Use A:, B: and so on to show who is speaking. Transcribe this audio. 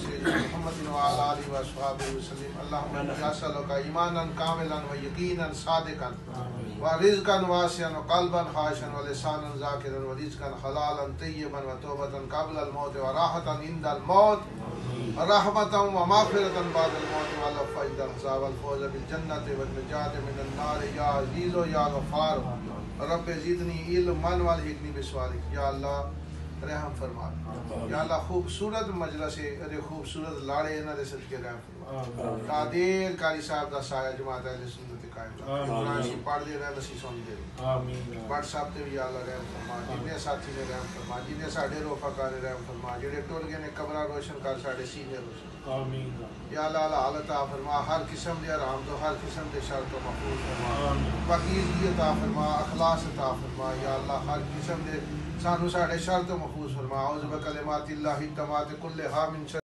A: سيدنا محمد وعلى آله وصحبه وسلم اللهم إني أسألك إيمانا كاملا ويقينا صادقا ورزقا واسعا وقلبا خاشعا ولسانا ذاكرا ورزقا حلالا طيبا وتوبة قبل الموت وراحة عند الموت ورحمة ومغفرة بعد الموت والعفو عند الحساب والفوز بالجنة والنجاة من النار يا عزيز يا غفار رب زدنی علما والحقنی بسوالک. یا اللہ رحم فرما. یا اللہ خوبصورت مجلس ارے خوبصورت لاڑے انہاں دے صدقے رحم فرما. قادر قاری صاحب دا سایہ جماعت اہل سنت قائم رکھ. قرآن شریف پڑھ دے رہے نصیب سن دے. آمین. بٹ صاحب تے بھی یا اللہ رحم فرما. جنے ساتھی نے رحم فرما. جنے ساڈے رفقا نے رحم فرما. جڑے ٹر گئے نے قبراں روشن کر ساڈے سینے روشن. آمین. یا اللہ حال عطا فرما. ہر قسم دے حرام تو ہر قسم دے شر تو محفوظ فرما. پاکیزگی عطا فرما. اخلاص عطا فرما. یا اللہ ہر قسم دے سانو ساڈے شر تو محفوظ فرما. اعوذ بکلمات اللہ التامات کلھا من شر